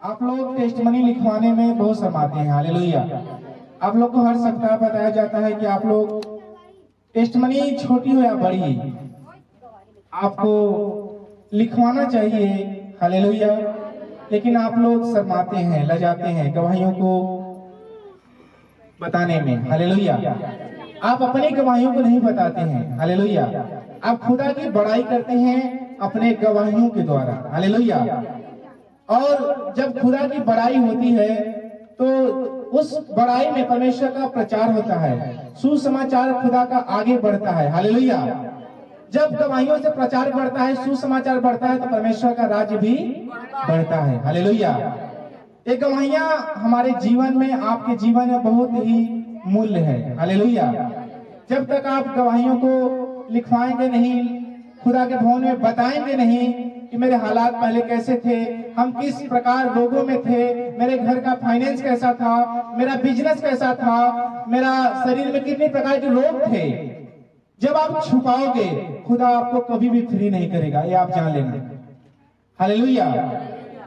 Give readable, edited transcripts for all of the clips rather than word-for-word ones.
आप लोग test money लिखवाने में बहुत शर्माते हैं। हालेलुया। आप लोग को हर सप्ताह बताया जाता है कि आप लोग टेस्ट मनी छोटी हो या बड़ी आपको लिखवाना चाहिए। हालेलुया। लेकिन आप लोग शर्माते हैं, लजाते हैं गवाहियों को बताने में। हालेलुया। आप अपनी गवाहियों को नहीं बताते हैं। हालेलुया। आप खुदा की बड़ाई करते हैं अपने गवाहियों के द्वारा। हालेलुया। और जब खुदा की बड़ाई होती है तो उस बड़ाई में परमेश्वर का प्रचार होता है, सुसमाचार खुदा का आगे बढ़ता है। हालेलुया। जब गवाहियों से प्रचार बढ़ता है, सुसमाचार बढ़ता है, तो परमेश्वर का राज्य भी बढ़ता है। हालेलुया। ये गवाहियां हमारे जीवन में, आपके जीवन में बहुत ही मूल्य है। हालेलुया। जब तक आप गवाहियों को लिखवाएंगे नहीं, खुदा के भवन में बताएंगे नहीं कि मेरे हालात पहले कैसे थे, हम किस प्रकार लोगों में थे, मेरे घर का फाइनेंस कैसा था, मेरा बिजनेस कैसा था, मेरा शरीर में कितने प्रकार के रोग थे, जब आप छुपाओगे खुदा आपको कभी भी फ्री नहीं करेगा, ये आप जान लेना। हालेलुया।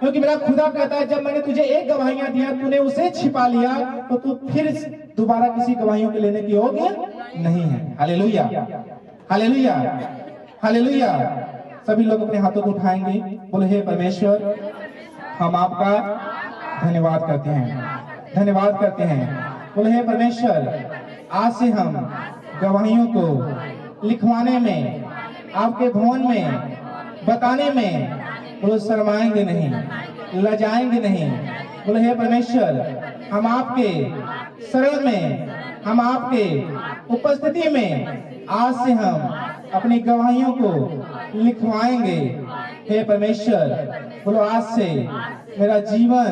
क्योंकि मेरा खुदा कहता है जब मैंने तुझे एक गवाहियां दिया, तूने उसे छिपा लिया, तो तू फिर दोबारा किसी गवाहियों के लेने की योग्य नहीं है। हालेलुया। हालेलुया। हालेलुया। सभी लोग अपने हाथों को उठाएंगे, बोले हे परमेश्वर, हम आपका धन्यवाद करते हैं, धन्यवाद करते हैं। बोले हे परमेश्वर, आज से हम गवाहियों को लिखवाने में, आपके भवन में बताने में बोले शर्माएंगे नहीं, लजाएंगे नहीं। बोले हे परमेश्वर, हम आपके शरण में, हम आपके उपस्थिति में आज से हम अपनी गवाहियों को लिखवाएंगे। हे परमेश्वर, बोलो आज से मेरा जीवन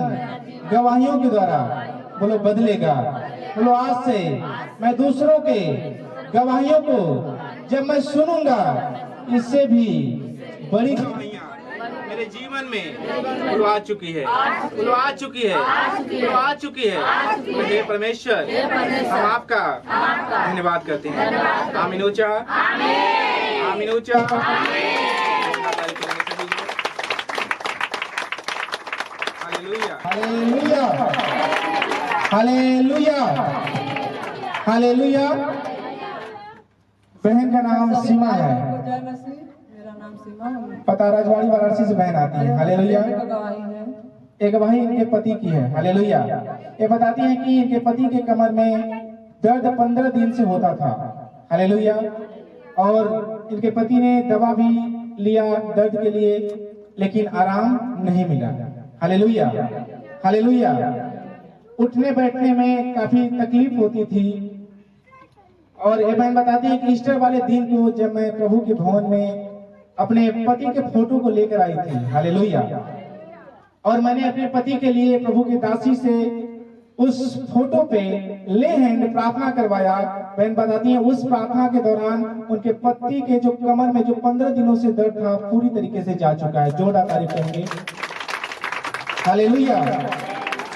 गवाहियों के द्वारा बोलो बदलेगा। बोलो आज से मैं दूसरों के गवाहियों को जब मैं सुनूंगा, इससे भी बड़ी गवाहियां मेरे जीवन में बोलो आ चुकी है, बोलो आ चुकी है, बोलो आ चुकी है। हे परमेश्वर, हम आपका धन्यवाद करते हैं। आमीन ऊंचा, आमीन ऊंचा। हालेलुया, हालेलुया, हालेलुया, हालेलुया। बहन का नाम सीमा है, मेरा नाम सीमा है, पता राजवाड़ी वाराणसी से बहन आती है। हालेलुया। एक गवाही इनके पति की है। हालेलुया। ये बताती है कि इनके पति के कमर में दर्द 15 दिन से होता था। हालेलुया। और इनके पति ने दवा भी लिया दर्द के लिए, लेकिन आराम नहीं मिला। हालेलुया। हालेलुया। उठने बैठने में काफी तकलीफ होती थी। और ये बहन बताती है कि ईस्टर वाले दिन को जब मैं प्रभु के भवन में अपने पति के फोटो को लेकर आई थी। हालेलुया। और मैंने अपने पति के लिए प्रभु की दासी से उस फोटो पे ले हैंड प्रार्थना करवाया। बहन बताती है उस प्रार्थना के दौरान उनके पति के जो कमर में जो 15 दिनों से दर्द था पूरी तरीके से जा चुका है। जोरदार तारीफ करेंगे। हालेलुया।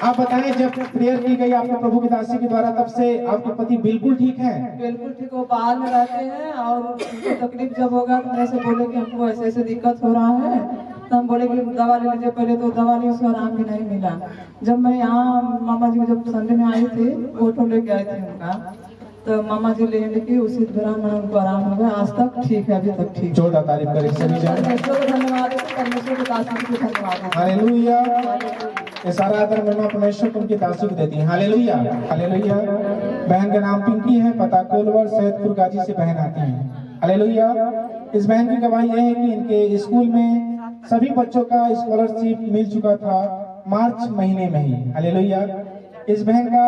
आप बताएं, जब प्रेयर की गई आपके प्रभु की दासी के द्वारा, तब से आपके पति बिल्कुल ठीक हैं? बिल्कुल ठीक। वो बाहर में रहते हैं और उनको तकलीफ जब होगा तो मेरे से बोले कि हमको ऐसे ऐसे दिक्कत हो रहा है, तो हम बोले कि दवा ले लीजिए। पहले तो दवा ली, उसको आराम भी नहीं मिला। जब मैं यहाँ मामा जी जब संडे में आई थी, फोटो लेके आई थी उनका, तो मामा जी लेने की उसी दौरान मैंने उनको आराम हो गया। आज तक ठीक है, अभी तक ठीक। जोरदार तारीफ करें सभी जन। परमेश्वर को धन्यवाद, परमेश्वर की दासी को धन्यवाद। हालेलुया। ये सारा आदर महिमा परमेश्वर को उनकी दासी को देती है। हालेलुया। हालेलुया। बहन का नाम पिंकी है, पता कोलवर सैदपुर गाजी से बहन आती है। हालेलुया। इस बहन की गवाही यह है कि इनके स्कूल में सभी बच्चों का स्कॉलरशिप मिल चुका था मार्च महीने में ही। हालेलुया। इस बहन का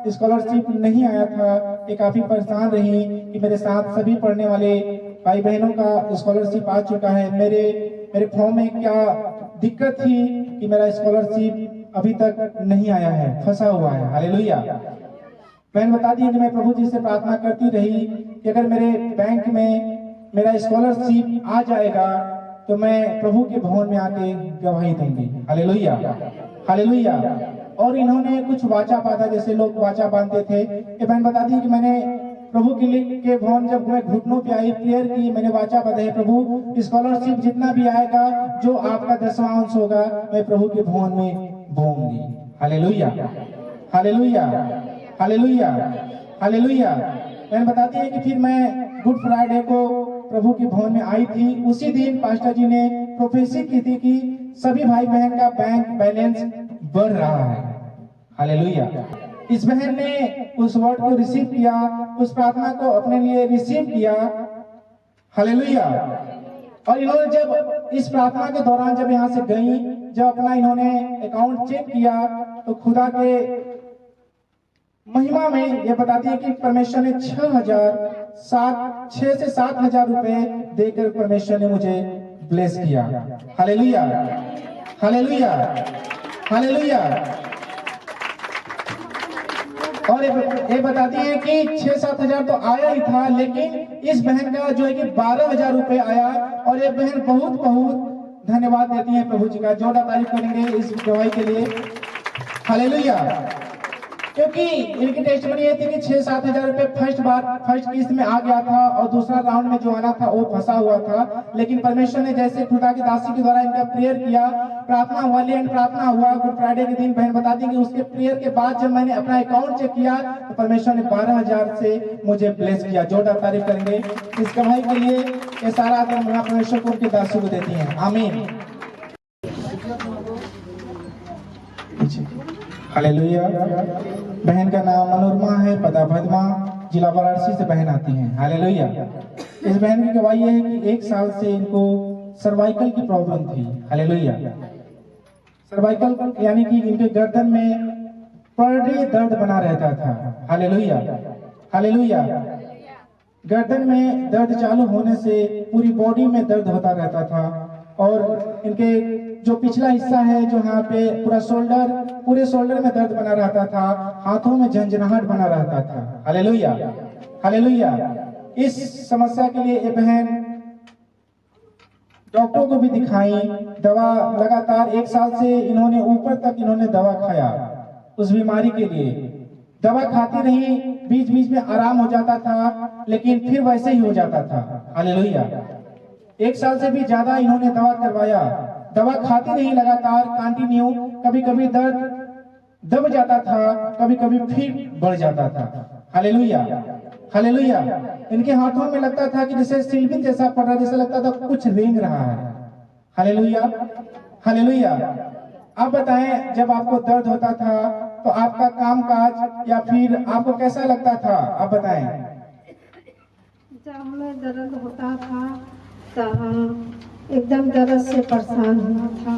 स्कॉलरशिप नहीं आया था। ये काफी परेशान रही कि मेरे साथ सभी पढ़ने वाले भाई बहनों का स्कॉलरशिप आ चुका है, मेरे फॉर्म में क्या दिक्कत थी कि मेरा स्कॉलरशिप अभी तक नहीं आया है, फंसा हुआ है। हालेलुया। बहन बताती है कि मैं प्रभु जी से प्रार्थना करती रही कि अगर मेरे बैंक में मेरा स्कॉलरशिप आ जाएगा तो मैं प्रभु के भवन में आके गवाही दूंगी। हालेलुया। हालेलुया। और इन्होंने कुछ वाचा बांधा, जैसे लोग वाचा बांधते थे। ये बहन बताती है कि मैंने प्रभु के भवन जब मैं घुटनों पे आई, प्रेयर की, मैंने वाचा बांधा है, प्रभु स्कॉलरशिप जितना भी आएगा, जो आपका 10वां अंश होगा, मैं प्रभु के भवन में बोम दी। हालेलुया, हालेलुया, हालेलुया, हालेलुया। बहन बताती है कि फिर मैं गुड फ्राइडे को प्रभु की भवन में आई थी। उसी दिन पास्टर जी ने प्रोफेसी की थी कि सभी भाई बहन का बैंक बैलेंस बढ़ रहा है। हालेलुया। इस बहन ने उस वर्ड को रिसीव किया, उस प्रार्थना को अपने लिए रिसीव किया। हालेलुया। और इन्होंने जब इस प्रार्थना के दौरान जब यहाँ से गई, जब अपना इन्होंने अकाउंट चेक किया तो खुदा के महिमा में ये बताती है कि परमेश्वर ने 6 से 7,000 रुपए देकर परमेश्वर ने मुझे ब्लेस किया। हालेलुया, हालेलुया, हालेलुया। और ये बताती है कि 6-7 हजार तो आया ही था, लेकिन इस बहन का जो है कि 12,000 रुपए आया। और ये बहन बहुत बहुत धन्यवाद देती है प्रभु जी का। जोरदार तारीफ करेंगे इस गवाही के लिए। हालेलुया। क्योंकि इनकी टेस्टिमनी ये थी कि 6-7 हजार रुपए फर्स्ट किस्त में आ गया था और दूसरा राउंड में जो आना था वो फंसा हुआ था। लेकिन परमेश्वर ने जैसे खुदा की दासी के द्वारा इनका प्रेयर किया, प्रार्थना हुआ, एंड प्रार्थना हुआ गुड फ्राइडे के दिन। बहन बताती है कि उसके प्रेयर के बाद जब मैंने अपना अकाउंट चेक किया तो परमेश्वर ने 12,000 से मुझे ब्लेस किया। जोरदार तारीफ करेंगे इस गवाही के लिए। ये सारा आदर मैं परमेश्वर को उनकी दासी को देती है। आमीन। हालेलुया। बहन का नाम मनोरमा है, पता भदमा, जिला वाराणसी से बहन आती हैं। हालेलुया। इस बहन की गवाही है कि 1 साल से इनको सर्वाइकल की प्रॉब्लम थी। हालेलुया। सर्वाइकल यानी कि इनके गर्दन में पर डे दर्द बना रहता था। Hallelujah, hallelujah. गर्दन में दर्द चालू होने से पूरी बॉडी में दर्द होता रहता था। और इनके जो पिछला हिस्सा है, जो यहाँ पे पूरे शोल्डर में दर्द बना रहता था, हाथों में झंझनाहट बना रहता था। Hallelujah, hallelujah. इस समस्या के लिए ये बहन डॉक्टरों को भी दिखाई, दवा लगातार 1 साल से इन्होंने ऊपर तक इन्होंने दवा खाया उस बीमारी के लिए। दवा खाती रही, बीच बीच में आराम हो जाता था, लेकिन फिर वैसे ही हो जाता था। हालेलुया। 1 साल से भी ज्यादा इन्होंने दवा करवाया, दवा खाती रही लगातार कंटिन्यू। कभी कभी दर्द दब जाता था, कभी कभी फिर बढ़ जाता था। Hallelujah, hallelujah. इनके हाथों में लगता था कि जैसे सिलबिन जैसा पड़ रहा, जैसे लगता था कुछ रेंग रहा है। Hallelujah, hallelujah. आप बताएं, जब आपको दर्द होता था तो आपका कामकाज या फिर आपको कैसा लगता था? आप बताएं। जब हमें दर्द होता था तो हम एकदम दर्द से परेशान हुआ था।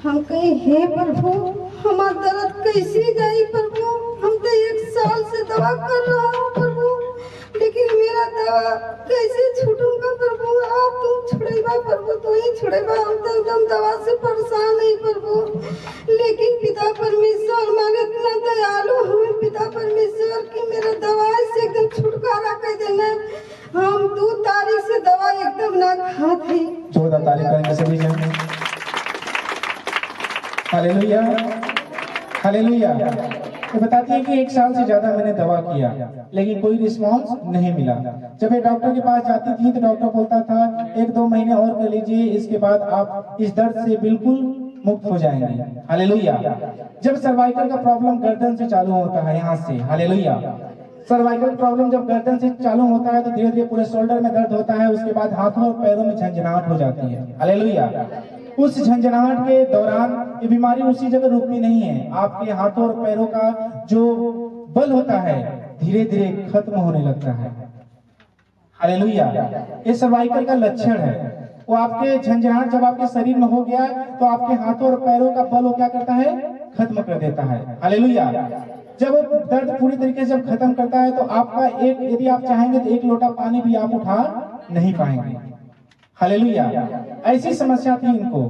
हम कहीं हे प्रभु, हमारा दर्द कैसे जाए प्रभु? हम तो 1 साल से दवा कर रहा हूँ प्रभु, लेकिन मेरा दवा कैसे छूटूंगा प्रभु? आप तुम छुड़ेगा प्रभु, तो ही छुड़ेगा। हम तो एकदम दवा से परेशान है प्रभु। लेकिन पिता परमेश्वर मांगे इतना दयालु हमें पिता परमेश्वर की मेरा दवा से एकदम छुटकारा कर देना। हम 2 तारीख से दवा एकदम ना खाते। 14 तारीख करेंगे सभी जन। Hallelujah, hallelujah. ये बताती है कि 1 साल से ज्यादा मैंने दवा किया, लेकिन कोई रिस्पांस नहीं मिला। जब ये डॉक्टर के पास जाती थी तो डॉक्टर बोलता था 1-2 महीने और कर लीजिए, इसके बाद आप इस दर्द से बिल्कुल मुक्त हो जाएंगे। हालेलुया। जब सर्वाइकल का प्रॉब्लम गर्दन से चालू होता है, यहाँ से, हालेलुया, सर्वाइकल प्रॉब्लम जब गर्दन से चालू होता है तो धीरे धीरे पूरे शोल्डर में दर्द होता है। उसके बाद हाथों और पैरों में झंझनाहट हो जाती है। हालेलुया। उस झंझनाहट के दौरान ये बीमारी उसी जगह रुकती नहीं है। आपके हाथों और पैरों का जो बल होता है धीरे धीरे खत्म होने लगता है। हालेलुया। ये सर्वाइकल का लक्षण है। वो आपके झंझनाहट जब आपके शरीर में हो गया तो आपके हाथों और पैरों का बल वो क्या करता है? खत्म कर देता है। हालेलुया। जब वो दर्द पूरी तरीके से जब खत्म करता है तो आपका यदि आप चाहेंगे तो 1 लोटा पानी भी आप उठा नहीं पाएंगे। हालेलुया। ऐसी समस्या थी इनको।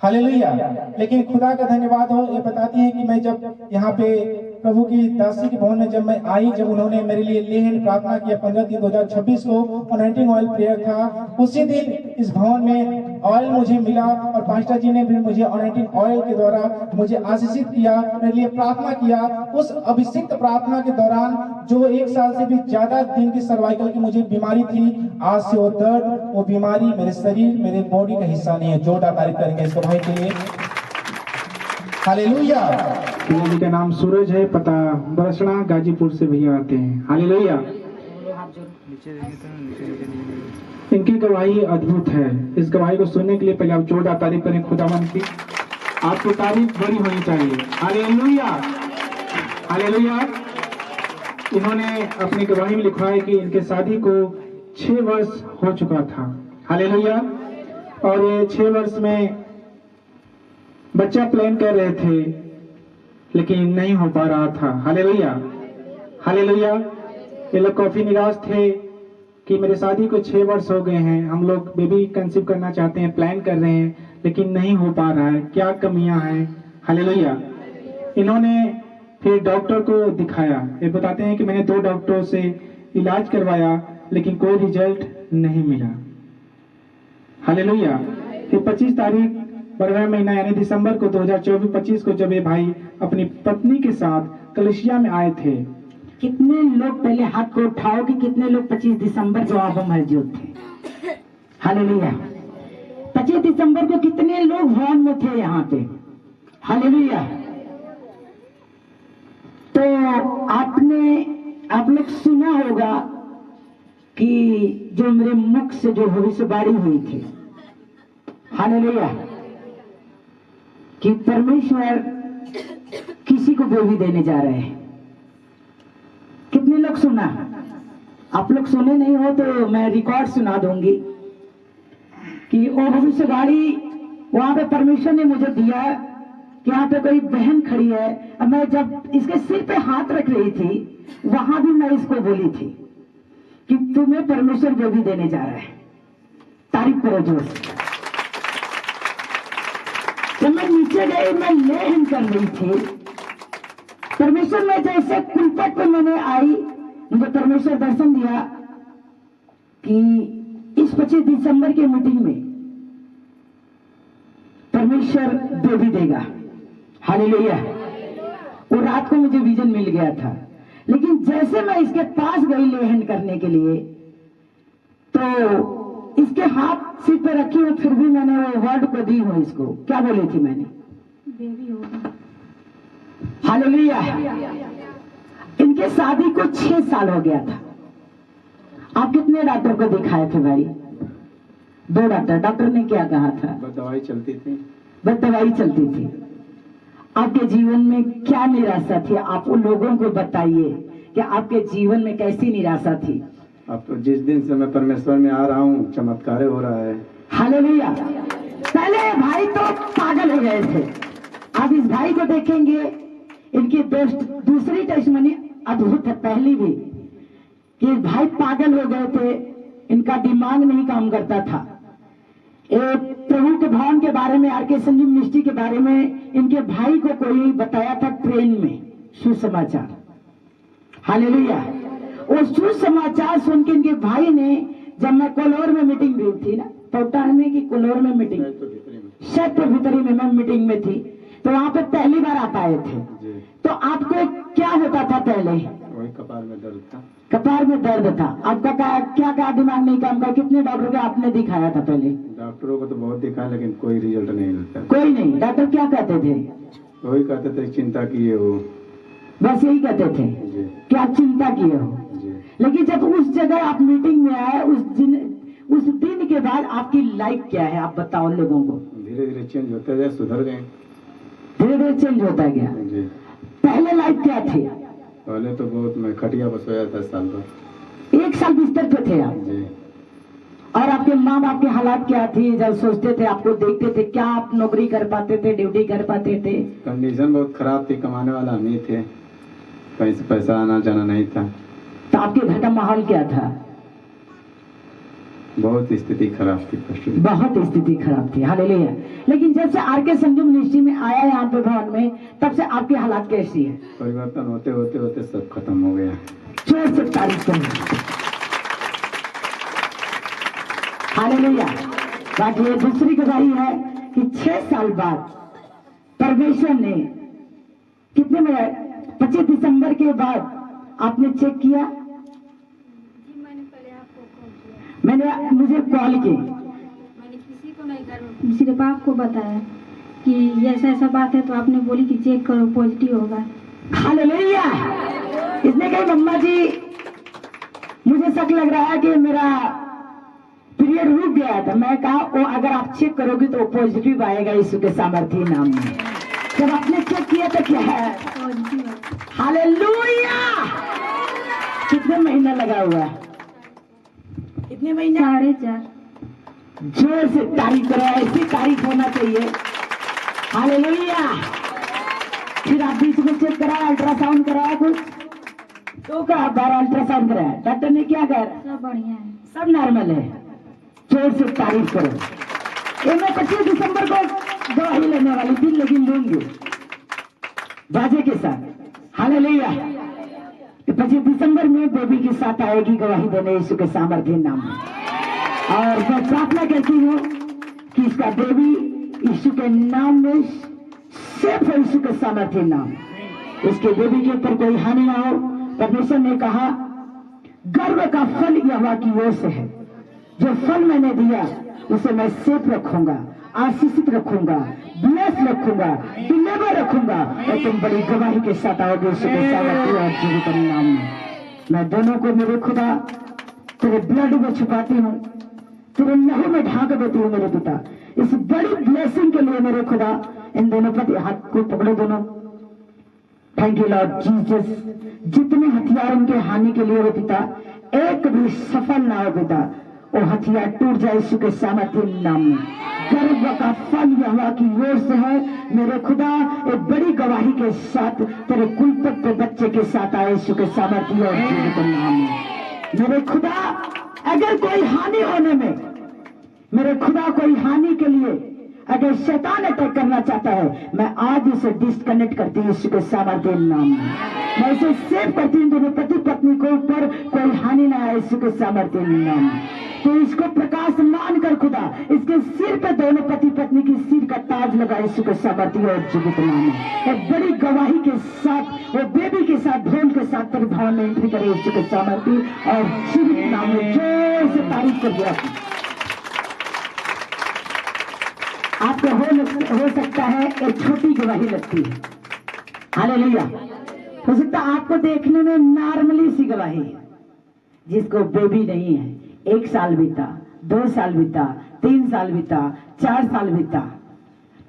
हालेलुया। लेकिन खुदा का धन्यवाद हो, ये बताती है कि मैं जब यहाँ पे प्रभु की दासी के भवन में जब मैं आई, जब उन्होंने मेरे लिए लेहन प्रार्थना किया 15/3/2026 को, अनॉइंटिंग ऑयल प्रेयर था, उसी दिन इस भवन में ऑयल मुझे मिला और पास्टर जी ने भी मुझे अनॉइंटिंग ऑयल के द्वारा मुझे आशीषित किया, मेरे लिए प्रार्थना किया। उस अभिषिक्त प्रार्थना के दौरान जो 1 साल से भी ज्यादा दिन की सर्वाइकल की मुझे बीमारी थी, आज से वो दर्द, वो बीमारी मेरे शरीर, मेरे बॉडी का हिस्सा नहीं है। जोरदार तारीफ करेंगे इसको भाई के लिए। हालेलुया। पिता जी का नाम सूरज है, पता बरसना, गाजीपुर से भैया आते हैं। हालेलुया। इनकी गवाही अद्भुत है। इस गवाही को सुनने के लिए पहले आप जोरदार तारीफ करें खुदावन की। आपकी तारीफ बड़ी होनी चाहिए। Hallelujah, hallelujah. इन्होंने अपनी गवाही में लिखा है कि इनके शादी को 6 वर्ष हो चुका था। हालेलुया। और ये 6 वर्ष में बच्चा प्लान कर रहे थे लेकिन नहीं हो पा रहा था। Hallelujah, hallelujah. ये लोग काफी निराश थे कि मेरे शादी को 6 वर्ष हो गए हैं, हम लोग बेबी कंसीव करना चाहते हैं, प्लान कर रहे हैं लेकिन नहीं हो पा रहा है, क्या कमियां हैं। हालेलुया। इन्होंने फिर डॉक्टर को दिखाया। ये बताते हैं कि मैंने 2 डॉक्टरों से इलाज करवाया लेकिन कोई रिजल्ट नहीं मिला। हालेलुया। फिर 25 तारीख 12वां महीना यानी दिसंबर को 2024-25 को जब ये भाई अपनी पत्नी के साथ कलिसिया में आए थे। कितने लोग, पहले हाथ को उठाओ कि कितने लोग 25 दिसंबर को आप मौजूद थे। हालेलुया। 25 दिसंबर को कितने लोग भवन में थे यहाँ पे। हालेलुया। तो आप लोग सुना होगा कि जो मेरे मुख से जो भविष्यवाणी हुई थी। हालेलुया। कि परमेश्वर किसी को बेबी देने जा रहे हैं। कितने लोग सुना? आप लोग सुने नहीं हो तो मैं रिकॉर्ड सुना दूंगी कि वो भविष्यवाणी वहां पे परमेश्वर ने मुझे दिया कि यहाँ पे कोई बहन खड़ी है। अब मैं जब इसके सिर पे हाथ रख रही थी वहां भी मैं इसको बोली थी कि तुम्हें परमेश्वर बेबी देने जा रहा है। तारीफ करो जोर से। जब मैं नीचे गई, मैं लेहन कर रही थी, परमेश्वर में जैसे कुलपट पे मैंने आई, मुझे परमेश्वर दर्शन दिया कि इस 25 दिसंबर के मीटिंग में परमेश्वर बेबी देगा। हालेलुया। वो रात को मुझे विजन मिल गया था, लेकिन जैसे मैं इसके पास गई लेहन करने के लिए तो इसके हाथ सिर पे रखी हूँ, फिर भी मैंने वो वर्ड को दी हूँ। इसको क्या बोली थी मैंने? बेबी होगा। हालेलुया। इनके शादी को 6 साल हो गया था। आप कितने डॉक्टर को दिखाए थे भाई? 2 डॉक्टर। डॉक्टर ने क्या कहा था? बस दवाई चलती थी। बस दवाई चलती थी। आपके जीवन में क्या निराशा थी? आप उन लोगों को बताइए कि आपके जीवन में कैसी निराशा थी। अब तो जिस दिन से मैं परमेश्वर में आ रहा हूँ चमत्कार हो रहा है। हालेलुया। पहले भाई तो पागल हो गए थे, आप इस भाई को देखेंगे, इनकी दूसरी टेस्टमनी अद्भुत है। पहली भी कि भाई पागल हो गए थे, इनका दिमाग नहीं काम करता था। प्रभु के भवन के बारे में, आर के संजीव मिनिस्ट्री के बारे में इनके भाई को कोई बताया था ट्रेन में सुसमाचार। हालेलुया। वो सुसमाचार सुन के इनके भाई ने, जब मैं कोलोर में मीटिंग हुई थी ना, टोटा में कि कोलोर में मीटिंग, शहर भीतरी में मैं मीटिंग में थी, तो वहां पे पहली बार आप आए थे। तो आपको क्या होता था पहले? वही कपार में दर्द था। कपार में दर्द था। आपका क्या दिमाग नहीं काम कर? कितने डॉक्टर को आपने दिखाया था पहले? डॉक्टरों को तो बहुत दिखाया लेकिन कोई रिजल्ट नहीं मिलता। कोई नहीं। डॉक्टर क्या कहते थे? वही कहते थे चिंता किए हो। बस यही कहते थे कि आप चिंता किए हो। लेकिन जब उस जगह आप मीटिंग में आए, उस दिन के बाद आपकी लाइफ क्या है? आप बताओ लोगों को। धीरे धीरे चेंज होते गए, सुधर गए। धीरे धीरे चेंज होता गया। जी। पहले लाइफ क्या थी? पहले तो बहुत मैं खटिया पर सोया था साल भर। 1 साल बिस्तर पे थे आप। जी। और आपके माँ बाप की हालात क्या थी? जब सोचते थे, आपको देखते थे, क्या आप नौकरी कर पाते थे, ड्यूटी कर पाते थे? कंडीशन बहुत खराब थी, कमाने वाला हम ही थे, कहीं से पैसा आना जाना नहीं था। तो आपके घर का माहौल क्या था? बहुत स्थिति खराब थी। बहुत स्थिति खराब थी। हालेलुया। लेकिन जब से आर के संजीव मिनिस्ट्री में आया है यहाँ पे भवन में, तब से आपकी हालात कैसी है? परिवर्तन होते होते होते सब खत्म हो गया। जोर से तारीफ करें। हालेलुया। बाकी ये दूसरी गवाही है कि 6 साल बाद परमेश्वर ने, कितने में 25 दिसंबर के बाद आपने चेक किया? जी मैंने पहले आपको कॉल किया। मुझे कॉल की। मैंने किसी को नहीं कर, सिर्फ आपको बताया। कि ऐसा ऐसा बात है, तो आपने बोली कि चेक करो पॉजिटिव होगा। हालेलुया। इसने कही मम्मा जी मुझे शक लग रहा है कि मेरा पीरियड रुक गया था। मैं कहा वो अगर आप चेक करोगे तो पॉजिटिव आएगा यीशु के सामर्थ्य नाम में। जब आपने चेक किया तो क्या है? पॉजिटिव है। हालेलुया। कितने महीना लगा हुआ है? कितने महीने? 4.5। जोर से तारीफ करो, ऐसी तारीफ होना चाहिए। हालेलुया। फिर आप बीच में चेक कराया, अल्ट्रासाउंड कराया कुछ तो का 12 अल्ट्रासाउंड कराया, डॉक्टर ने क्या कहा? सब बढ़िया है। सब नॉर्मल है। जोर से तारीफ करो। ये मैं 25 दिसंबर को दवाई लेने वाली थी, लेकिन लूंगी बाजे के साथ। हालेलुया। 25 दिसंबर में बेबी के साथ आएगी गवाही देने यीशु के सामर्थ्य नाम में। और मैं प्रार्थना करती हूँ कि इसका बेबी यीशु के नाम में सेफ है, यीशु के सामर्थ्य नाम। इसके बेबी के ऊपर कोई हानि ना हो। परमेश्वर ने कहा गर्व का फल यहोवा की ओर से है। जो फल मैंने दिया उसे मैं सेफ रखूंगा, आशीषित रखूंगा, ब्लेस रखूंगा, डिलीवर रखूंगा और तुम बड़ी गवाही के साथ आओगे यीशु के सामर्थ्य और जीवित नाम में। मैं दोनों को मेरे खुदा तेरे ब्लड में छुपाती हूँ, तेरे लहू में ढांक देती हूँ मेरे पिता। इस बड़ी ब्लेसिंग के लिए मेरे खुदा इन दोनों पर हाथ को पकड़ो दोनों। Thank you Lord Jesus. जितने हथियार उनके हानि के लिए हो पिता, एक भी सफल ना हो पिता, वो हथियार टूट जाए यीशु के सामर्थ्य नाम में। गर्व का फल यहोवा की ओर से है मेरे खुदा। एक बड़ी गवाही के साथ तेरे कुलपत पे बच्चे के साथ आए यीशु के सामर्थ्य और जीवित नाम में। मेरे खुदा अगर कोई हानि होने में, मेरे खुदा कोई हानि के लिए अगर शैतान अटैक करना चाहता है, मैं आज उसे डिस्कनेक्ट करती हूँ यीशु के सामर्थ्य नाम में। मैं इसे सेव करती हूँ, दोनों पति पत्नी को ऊपर कोई हानि ना आए यीशु के सामर्थ्य नाम में। तो इसको प्रकाश मान कर खुदा इसके सिर पे दोनों पति पत्नी की सिर का ताज लगा यीशु के सामर्थ्य और जीवित नाम में। एक बड़ी गवाही के साथ वो बेबी के साथ ढोल के साथ तेरे भवन में एंट्री करे यीशु के सामर्थ्य और जीवित नाम में। जोर से तारीफ कर दिया। आपको हो सकता है एक छोटी गवाही लगती है। हालेलुया। हो सकता है आपको देखने में नॉर्मली सी गवाही है, जिसको बेबी नहीं है। 1 साल बीता, 2 साल बीता, 3 साल बीता, 4 साल बीता,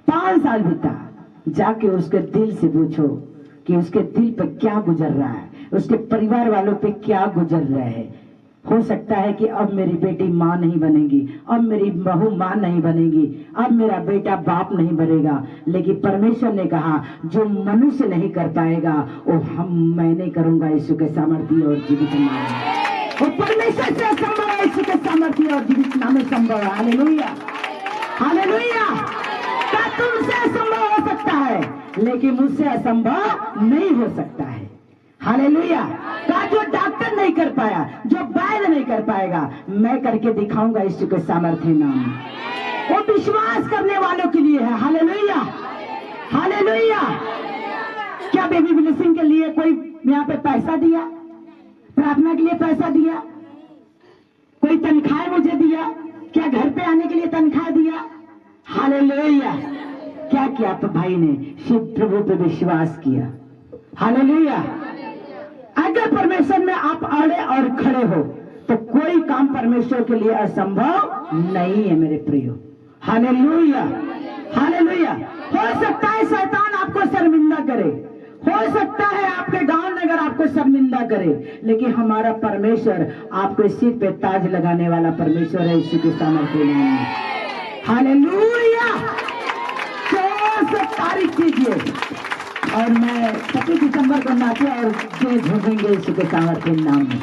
5 साल बीता, जाके उसके दिल से पूछो कि उसके दिल पे क्या गुजर रहा है, उसके परिवार वालों पे क्या गुजर रहा है। हो सकता है कि अब मेरी बेटी माँ नहीं बनेगी, अब मेरी बहू माँ नहीं बनेगी, अब मेरा बेटा बाप नहीं बनेगा, लेकिन परमेश्वर ने कहा जो मनुष्य नहीं कर पाएगा वो मैंने करूंगा यीशु के सामर्थ्य और जीवित नाम में। वो परमेश्वर से असंभव है, यीशु के सामर्थ्य और जीवित नाम में संभव है। हालेलुया। हालेलुया। क्या तुमसे असंभव हो सकता है, लेकिन मुझसे असंभव नहीं हो सकता है। हालेलुया। का जो डॉक्टर नहीं कर पाया, जो वैद्य नहीं कर पाएगा, मैं करके दिखाऊंगा यीशु के सामर्थ्य नाम में। वो विश्वास करने वालों के लिए है। हालेलुया। हालेलुया। क्या बेबी ब्लेसिंग के लिए कोई यहाँ पे पैसा दिया, प्रार्थना के लिए पैसा दिया, कोई तनख्वाह मुझे दिया, क्या घर पे आने के लिए तनख्वाह दिया? हालेलुया। क्या किया तो भाई ने शिव प्रभु पे विश्वास किया। हालेलुया। अगर परमेश्वर में आप अड़े और खड़े हो तो कोई काम परमेश्वर के लिए असंभव नहीं है मेरे प्रियो। हालेलुया। हालेलुया। हो सकता है शैतान आपको शर्मिंदा करे, हो सकता है आपके गांव नगर आपको शर्मिंदा करे, लेकिन हमारा परमेश्वर आपके सिर पे ताज लगाने वाला परमेश्वर है यीशु के सामर्थ्य नाम में। हालेलुया। जोर से तारीफ कीजिए। और मैं 25 दिसंबर को नाचे और जो झूमेंगे यीशु के सामर्थ्य नाम में।